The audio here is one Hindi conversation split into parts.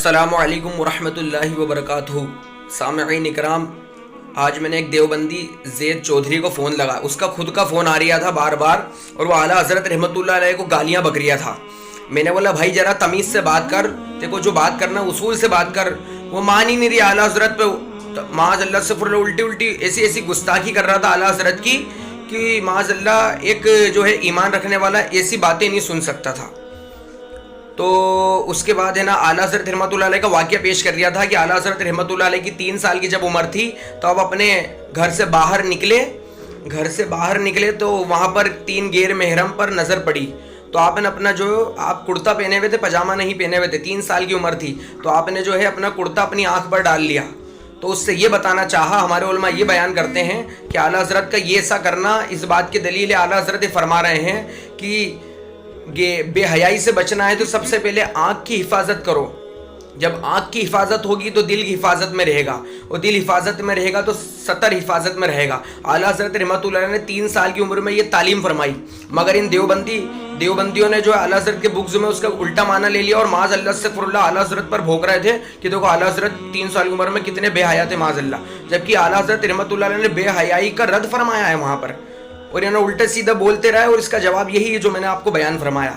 अस्सलामु अलैकुम वरहमतुल्लाहि वबरकातुहू। सामईन इकराम, आज मैंने एक देवबंदी ज़ैद चौधरी को फ़ोन लगा। उसका खुद का फ़ोन आ रहा था बार बार और वो आला हज़रत रहमतुल्लाह अलैह को गालियाँ बक रिया था। मैंने बोला भाई ज़रा तमीज़ से बात कर, देखो जो बात करना उसूल से बात कर। वो मान ही नहीं रही आला हज़रत पे माज़अल्लाह से उल्टी उल्टी ऐसी ऐसी गुस्ताखी कर रहा था आला हज़रत की कि माज़अल्लाह एक जो है ईमान रखने वाला ऐसी बातें नहीं सुन सकता था। तो उसके बाद है ना आला हज़रत रहमतुल्लाह अलैह का वाक़या पेश कर दिया था कि आला हज़रत रहमतुल्लाह अलैह की 3 साल की जब उम्र थी तो अब अपने घर से बाहर निकले तो वहाँ पर 3 गैर महरम पर नज़र पड़ी। तो आपने अपना जो आप कुर्ता पहने हुए थे, पजामा नहीं पहने हुए थे, 3 साल की उम्र थी, तो आपने जो है अपना कुर्ता अपनी आँख पर डाल लिया। तो उससे ये बताना चाहा, हमारे उलमा ये बयान करते हैं कि आला हज़रत का ये ऐसा करना इस बात की दलील है। आला हज़रत फरमा रहे हैं कि बेहयाई से बचना है तो सबसे पहले आँख की हिफाजत करो। जब आँख की हिफाजत होगी तो दिल की हिफाजत में रहेगा, और दिल हिफाजत में रहेगा तो सतर हिफाजत में रहेगा। आला हज़रत रहमतुल्लाह ने 3 साल की उम्र में ये तालीम फरमाई, मगर इन देवबंदियों ने जो आला हज़रत के बुक्स में उसका उल्टा माना ले लिया और माज़अल्लाह अस्तग़फिरुल्लाह आला हज़रत पर भोंक रहे थे कि देखो आला हज़रत 3 साल की उम्र में कितने बेहया थे माज़अल्लाह। जबकि आला हज़रत रहमतुल्लाह ने बेहयाई का रद्द फरमाया है वहाँ पर, और इन्होंने उल्टा सीधा बोलते रहे और इसका जवाब यही है जो मैंने आपको बयान फरमाया।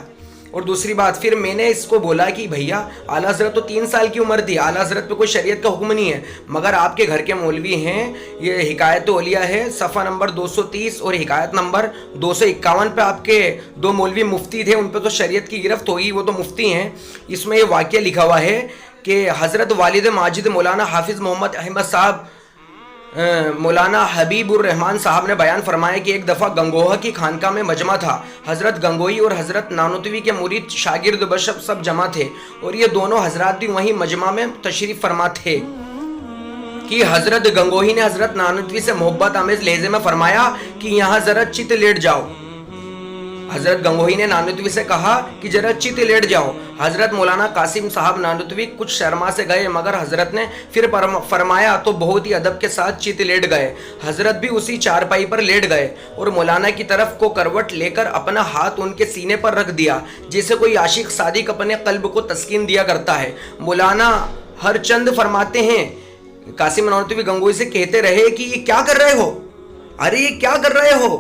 और दूसरी बात, फिर मैंने इसको बोला कि भैया आला हज़रत तो 3 साल की उम्र थी, आला हज़रत पे कोई शरीयत का हुक्म नहीं है, मगर आपके घर के मौलवी हैं, ये हिकायत औलिया है सफ़ा नंबर 230 और हिकायत नंबर 251 पे आपके 2 मौलवी मुफ्ती थे, उन पर तो शरीयत की गिरफ्त होगी, वो तो मुफ्ती हैं। इसमें ये वाक़या लिखा हुआ है कि हज़रत वालिद माजिद मौलाना हाफिज़ मोहम्मद अहमद साहब मौलाना हबीबुर रहमान साहब ने बयान फरमाया कि एक दफ़ा गंगोह की खानका में मजमा था। हज़रत गंगोही और हज़रत नानोतवी के मुरीद शागिर्द बशब सब जमा थे, और ये दोनों हज़रात भी वहीं मजमा में तशरीफ़ फरमा थे कि हज़रत गंगोही ने हज़रत नानोतवी से मोहब्बत आमेज़ लहजे में फरमाया कि यहाँ ज़रा चित लेट जाओ। हज़रत गंगोही ने नानोतवी से कहा कि जरा चित लेट जाओ। हज़रत मौलाना कासिम साहब नानोतवी कुछ शर्मा से गए, मगर हज़रत ने फिर फरमाया तो बहुत ही अदब के साथ चित लेट गए। हज़रत भी उसी चारपाई पर लेट गए और मौलाना की तरफ को करवट लेकर अपना हाथ उनके सीने पर रख दिया, जैसे कोई आशिक सादिक अपने कल्ब को तस्कीन दिया करता है। मौलाना हर चंद फरमाते हैं, कासिम नानोतवी गंगोही से कहते रहे कि ये क्या कर रहे हो, अरे ये क्या कर रहे हो।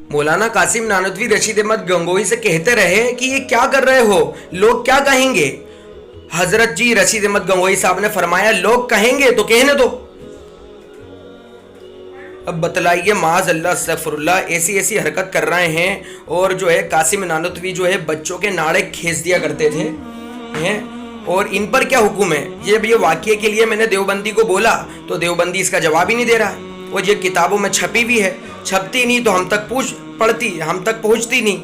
मौलाना कासिम नानोतवी रशीद अहमद गंगोही से कहते रहे कि ये क्या कर रहे हो, लोग क्या कहेंगे। हजरत जी रशीद अहमद गंगोही साहब ने फरमाया लोग कहेंगे तो कहने दो। अब बतलाइए माज़अल्लाह अस्तग़फिरुल्लाह ऐसी ऐसी हरकत कर रहे हैं, और जो है कासिम नानोतवी जो है बच्चों के नाड़े खींच दिया करते थे हैं, और इन पर क्या हुक्म है। ये वाक़ये के लिए मैंने देवबंदी को बोला तो देवबंदी इसका जवाब ही नहीं दे रहा है, और ये किताबों में छपी भी है, छपती नहीं तो हम तक पहुंचती नहीं।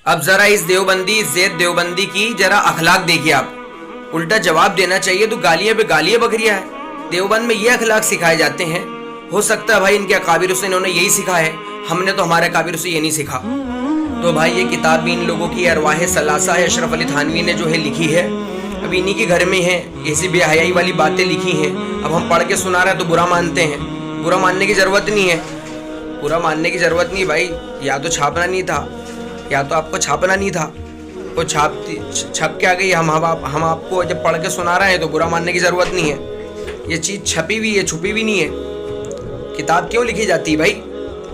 अब जरा इस ज़ैद देवबंदी की जरा अखलाक देखिए आप। उल्टा जवाब देना चाहिए तो गालियां पे गालियां बकरिया है। देवबंद में ये अखलाक सिखाए जाते हैं। हो सकता है भाई इनके अकाबिर से इन्होंने यही सीखा है, हमने तो हमारे अकाबिर से ये नहीं सीखा। तो भाई ये किताब भी इन लोगों की अरवाह सलासा है, अशरफ अली थानवी ने जो है लिखी है, अब इन्हीं के घर में है, ऐसी बेहयाई वाली बातें लिखी हैं। अब हम पढ़ के सुना रहे हैं तो बुरा मानते हैं, बुरा मानने की ज़रूरत नहीं है, बुरा मानने की ज़रूरत नहीं भाई। या तो छापना नहीं था, या तो आपको छापना नहीं था, वो छप के आ गई। हम आपको जब पढ़ के सुना रहे हैं तो बुरा मानने की ज़रूरत नहीं है। ये चीज़ छपी हुई है, छुपी भी नहीं है। किताब क्यों लिखी जाती है भाई,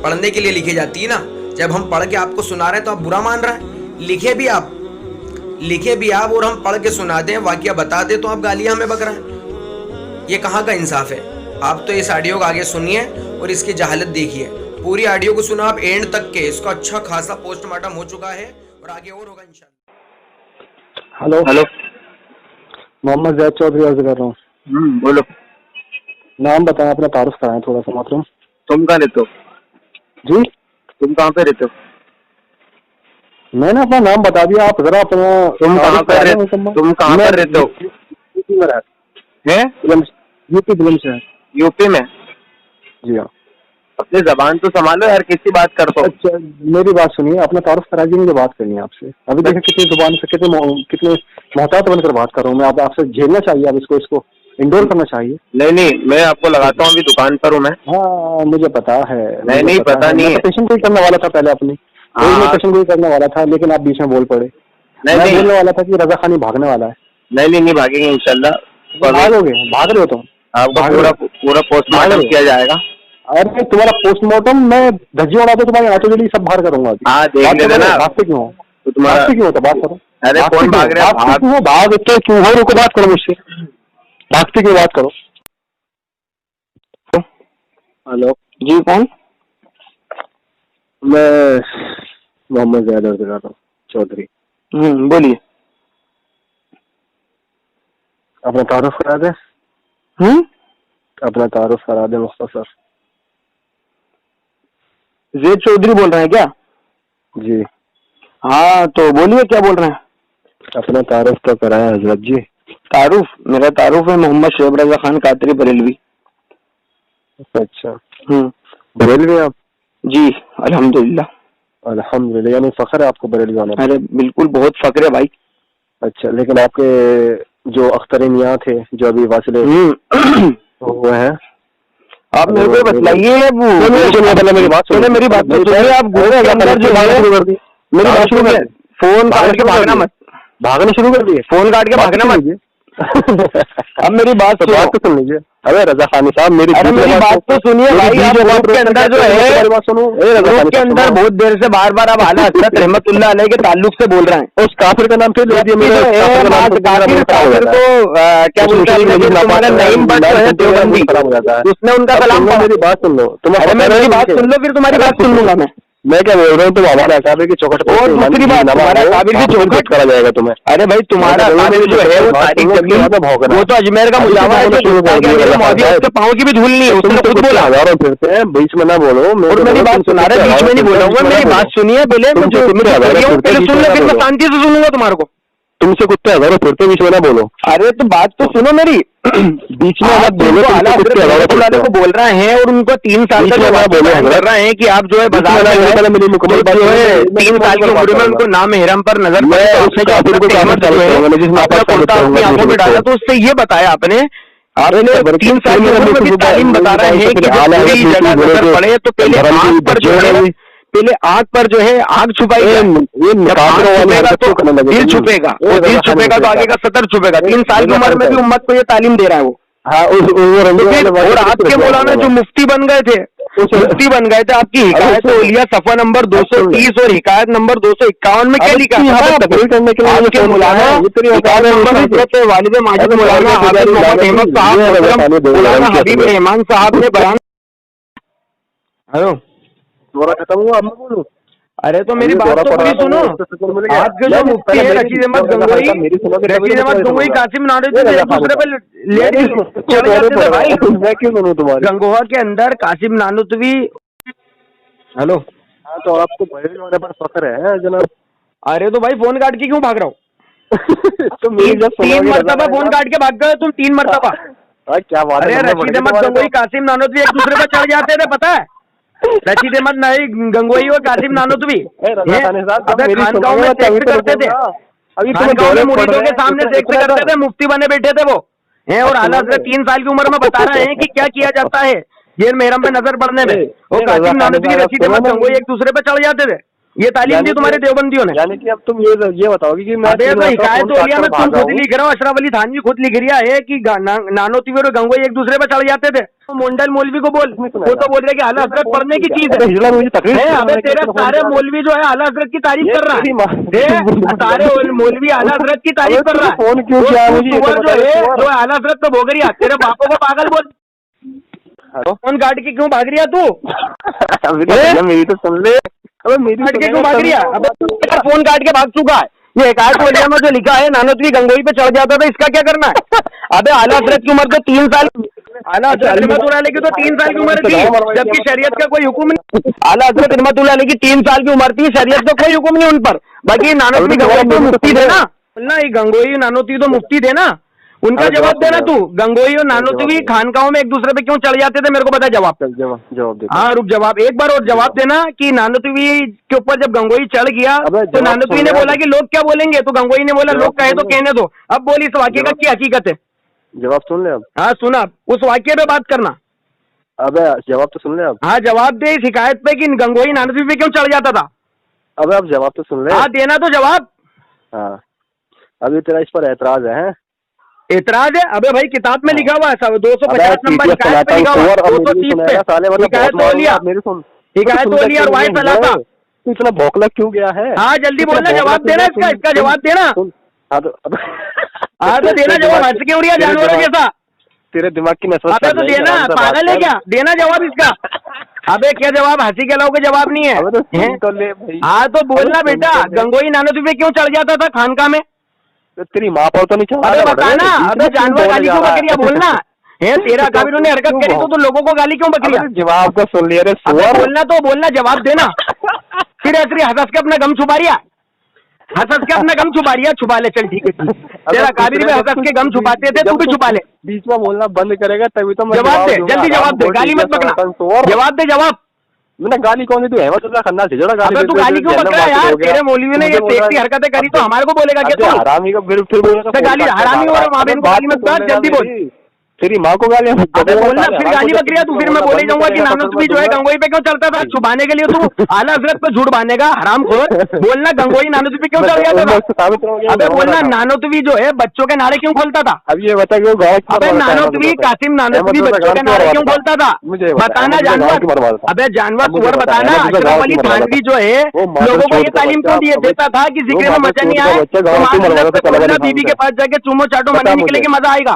पढ़ने के लिए लिखी जाती है ना। जब हम पढ़ के आपको सुना रहे हैं तो आप बुरा मान रहे हैं। लिखे भी आप और हम पढ़ के सुना दें, वाक़या बता दें तो आप गालियाँ हमें बक रहे हैं। ये कहाँ का इंसाफ है। आप तो इस ऑडियो को आगे सुनिए और इसकी जहालत देखिए। पूरी ऑडियो को सुना आप एंड तक के, इसका अच्छा खासा पोस्टमार्टम हो चुका है और आगे और होगा इंशाल्लाह। हेलो, मोहम्मद ज़ैद चौधरी अर्ज कर रहा हूँ। बोलो। नाम बताएं, अपना तारुफ कराएं थोड़ा सा मातरूम। तुम कहाँ रहते हो जी? तुम कहाँ पे रहते हो? मैंने अपना नाम बता दिया, आप जरा अपना तुम कहाँ पर रहते हो? यूपी में रहते हैं, यूपी बिलम से है। यूपी में? जी हाँ। अपनी जबान तो संभालो यार, किसी बात करते हो। अच्छा मेरी बात सुनिए, अपना तारुफ कराइए, मुझे बात करनी है आपसे। अभी देखिए कितनी जुबान से कितने मोहतात बनकर बात कर रहा हूँ मैं। आपसे झेलना चाहिए, अब इसको इंडोर करना चाहिए। नहीं, मैं आपको लगाता हूँ, अभी दुकान पर हूँ मैं। हाँ मुझे पता है। नहीं पता नहीं है। पेशेंट कोई करने वाला था पहले अपनी, पेशेंट कोई करने वाला था, लेकिन आप बीच में बोल पड़े। मैं बोलने वाला था कि रजा खानी भागने वाला है। नहीं भागेंगे इंशाल्लाह। भागोगे? भाग रहे हो तुम? आपका पूरा पोस्टमार्टम किया जाएगा। अरे तुम्हारा पोस्टमार्टम मैं धज्जी उड़ा तो तुम्हारे ऑटो जल्दी सब बाहर करूंगा अभी। हाँ देख लेना ना। भागते क्यों? तो तुम्हारा भागते क्यों? तो बात करो। अरे कौन भाग रहा है? भागते क्यों हो? रुको, बात करो मुझसे। भागते क्यों? बात करो। हेलो जी, कौन? मैं मोहम्मद ज़ैद अर्ज कर रहा हूँ, चौधरी। बोलिए। अपना तारुफ करा दे। अपना तारुफ करा दे मुख्तसर। ज़ैद चौधरी बोल रहे हैं क्या? जी हाँ तो बोलिए, क्या बोल रहे हैं? अपना तारुफ तो कराया हजरत जी। तारुफ? मेरा तारुफ है मोहम्मद शोएब रजा खान कादरी बरेलवी। अच्छा, बरेलवी आप? जी अल्हम्दुलिल्लाह। अल्हम्दुलिल्लाह, यानी फख्र है आपको बरेलवी आना? अरे बिल्कुल, बहुत फख्र है भाई। अच्छा, लेकिन आपके जो अख्तर मियां थे जो अभी वासिले वो है, आप मेरे को बतलाइए। मेरी बात सुनिए। मेरी बात सुनिए। आप गुरु के अंदर जो है, मेरी बात शुरू कर। फोन काट के भागना मत। भागना शुरू कर दिए? फोन काट के भागना मत। अब मेरी बात तो बात तो सुन लीजिए। अरे रजा खानी साहब, मेरी बात तो सुनिए भाई। आप ग्रुप के अंदर जो है, बात सुनो। ग्रुप के अंदर बहुत देर से बार आप आला हज़रत रहमतुल्लाह अलैह के ताल्लुक से बोल रहे हैं। उस काफिर का नाम क्यों ले दिया? मेरे काफिर को क्या बोलते हैं, तुम्हारा नईम बट जो है देवबंदी, उसने उनका कलाम। मेरी बात सुन लो। मेरी बात सुन लो, फिर तुम्हारी बात सुन लूंगा मैं क्या बोल रहा हूँ? तुम हमारे अकाबिर की चौखट और दूसरी बात, तुम्हारा अकाबिर की चौखट करा जाएगा तुम्हें। अरे भाई, तुम्हारा अकाबिर जो है वो तारीख जमीन, वो तो अजमेर का मुजावा है, उसके पाँव की भी धूल नहीं है। उसने खुद बोला। हजारों फिरते हैं, बीच में ना बोलो। और मेरी बात सुना रहे, बीच में नहीं बोलूंगा। मेरी बात सुनिए पहले, पहले सुन लो, फिर मैं शांति से सुनूंगा तुम्हारे को। तुमसे कुत्ते हजारों फिरते, बीच में ना बोलो। अरे तो बात तो सुनो मेरी। बीच में मत बोलो। को बोल रहे हैं और उनको 3 साल का कर रहे हैं कि आप जो है बाजार में 3 साल की उम्र में उनको नाम हिरम पर नजर आंखों में डाला, तो उससे ये बताया आपने 3 साल की उम्र में भी तालीम बता रहे हैं कि जगह नजर पड़े तो पहले आँख पर जो है, आग छुपाई, तो दिल छुपेगा, और दिल छुपेगा तो आगे का सतर छुपेगा। 3 साल की उम्र में भी उम्मत को ये तालीम दे रहा है वो। हाँ, और आपके मौलाना जो मुफ्ती बन गए थे, आपकी हिकायत ओलिया सफा नंबर 230 और हिकायत नंबर 251 में क्या लिखा है? आपके मौलाना वालिद माजिद मौलाना हाफिज मोहम्मद अहमद साहब, मौलाना हबीब रहमान साहब ने बयान। हेलो, खत्म हुआ? अब मैं बोलूं? अरे तो मेरी बात तो पूरी सुनो। आपके जो मुफ्ती है रशीद अहमद गंगोई, कासिम नानवी एक दूसरे पे मैं क्यों सुनूं तुम्हारी? गंगोहा के अंदर कासिम नानवी। हेलो, तो आपको बरेलवी होने पर फख्र है जनाब? अरे तो भाई फोन काट के क्यों भाग रहा हो? तुम 3 मरतबा फोन काट के भाग गए तुम, 3 मरतबा। क्या बात है? अरे रशीद अहमद गंगोई, कासिम नानवी एक दूसरे पे चढ़ जाते थे, पता है? रशीद अहमद नहीं गंगोई और कासिम नानवी खानकाहों में सेक्ट करते थे, खानकाहों में मुरीदों के सामने सेक्ट करते थे, मुफ्ती बने बैठे थे वो हैं। और आला हज़रत 3 साल की उम्र में बता रहे हैं कि क्या किया जाता है जेल मेहरम में नजर पड़ने में। और कासिम नानवी, रशीद अहमद गंगोई एक दूसरे पे चढ़ जाते थे। ये तालीम दी तुम्हारे देवबंदियों ने। यानी कि अब तुम ये बताओगे कि मैं हिकायत ओलिया में तुम खुद लिख रहे हो, अशरफ अली थानवी खुद लिख रहा है कि नानोती और गंगोई एक दूसरे पे चढ़ जाते थे। मोंडल मौलवी को बोल, वो तो बोल रहे कि आला हज़रत पढ़ने की चीज है। अबे तेरे सारे मौलवी जो है आला हज़रत की तारीफ कर रहा है, सारे मौलवी आला हज़रत की तारीफ कर रहा है। फोन क्यों किया मुझे? जो आला हज़रत तो भोगरिया, तेरे बापों को पागल बोल। फोन काट के क्यों भाग रिया तू? मेरी तो सुन ले। काट के क्यों भाग रिया? अब फोन काट के भाग चुका है। ये हिकायत ओलिया में जो लिखा है नानवी गंगोई पे चढ़ जाता था, इसका क्या करना है? अबे आला हज़रत की उम्र तो 3 साल, आला हज़रत रहमतुल्लाह अलैह की तो 3 साल की उम्र थी, जबकि शरीयत का कोई हुक्म नहीं। आला हज़रत रहमतुल्लाह अलैह की 3 साल की उम्र थी, शरीयत का कोई हुक्म नहीं उन पर। बाकी नानवी गंगोई तो मुफ्ती थे ना, ये गंगोई नानवी तो मुफ्ती थे ना, उनका जवाब देना तू। गंगोई और नानवी खानकाहों में एक दूसरे पे क्यों चढ़ जाते थे, मेरे को बता जवाब दे। हाँ रुक, जवाब एक बार और जवाब देना कि नानवी के ऊपर जब गंगोई चढ़ गया तो नानवी ने बोला कि लोग क्या बोलेंगे, तो गंगोई ने बोला लोग कहे तो कहने दो। अब बोल इस वाक्य का क्या हकीकत है? जवाब सुन ले अब। हाँ सुना, उस वाक्य पे बात करना। अबे जवाब तो सुन ले अब। हाँ जवाब दे इस शिकायत पे कि गंगोई नानवी पे क्यों चढ़ जाता था। अबे अब जवाब तो सुन ले। हाँ देना तो जवाब। हाँ, अभी तेरा इस पर एतराज है? एतराज है? अबे भाई किताब में लिखा हुआ है सब 250 नंबर अबे हिकायत पे लिखा हुआ है, 230 पे साले मतलब हिकायत हो लिया, मेरी सुन हिकायत हो लिया और वाई फैलाता। तू इतना भौकला क्यों गया है? हाँ जल्दी बोलना, जवाब देना इसका जवाब देना। हाँ तो देना जवाब, हंस क्यों रही जानवरों जैसा? तेरे दिमाग की नसबत। अबे तो देना, पागल है क्या? देना जवाब इसका। अबे क्या जवाब? हंसी के अलावा जवाब नहीं है। तो ले भाई। हाँ तो बोलना बेटा, गंगोई नानोती पे क्यों चढ़ जाता था खानका में? तेरी माँ पर तो नहीं चढ़ा? अबे बताना, अबे जानवर गाली क्यों बकरिया? बोलना है तेरा काबिल ने हरकत करी तो लोगों को गाली क्यों बकरिया? जवाब का सुन लिया रे। बोलना तो बोलना, जवाब देना। फिर ऐसे हंस के अपना गम छुपा रिया, हंस के अपना गम छुपा रिया। छुपा ले, चल ठीक है। तेरा काबिल में हंस के गम छुपाते थे, तू भी छुपा ले। बीच में बोलना बंद करेगा तभी तो जवाब दे, जल्दी जवाब दे, गाली मत बकना। जवाब दे, जवाब। मैंने गाली कौन दी? तू अहमद उल्ला खन्ना से जोड़ा गाली। तू गाली क्यों बक रहा है यार? तेरे मौलवी ने ये सेक्सी हरकतें करी तो हमारे को बोलेगा क्या? तू हरामी का फिर बोलेगा गाली हरामी और माँ बहन को गाली मत कर, जल्दी बोल। तेरी माँ को गाली बोलना, फिर गाली बकरिया तू। फिर मैं बोले जाऊंगा कि नानोतवी जो है गंगोई पे क्यों चलता था? छुपाने के लिए तू आला हजरत पे झूठ बांधेगा, हरामखोर। बोलना गंगोई नानोतवी पे क्यों चल जाता था? अबे बोलना नानोतवी जो है बच्चों के नारे क्यों खोलता था? अब ये बता कि अबे नानोतवी, कासिम नानोतवी बच्चों के नारे क्यों खोलता था? बताना जानवर। अबे जानवर सुअर बताना। अशरफ अली थानवी जो है लोगों को ये तालीम क्यों दिए देता था कि जिक्र में मजा नहीं आए तो बीबी के पास जाके चूमो चाटो मनी निकलेगी, मजा आएगा।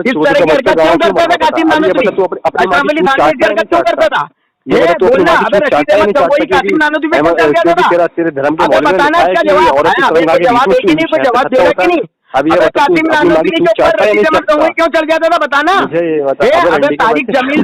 इस तरह की हरकत क्यों करता था कासिम नानोतवी? अशरफ अली थानवी इस हरकत क्यों करता था? ये बोलना। अबे रशीद अहमद गंगोई कासिम नानोतवी पे क्यों चल गया था? अबे बताना इसका जवाब। जवाब देगी नहीं, कोई जवाब देगा कि नहीं? अबे कासिम नानोतवी के ऊपर रशीद अहमद गंगोई क्यों चल जाता था? बताना। अबे तारिक जमील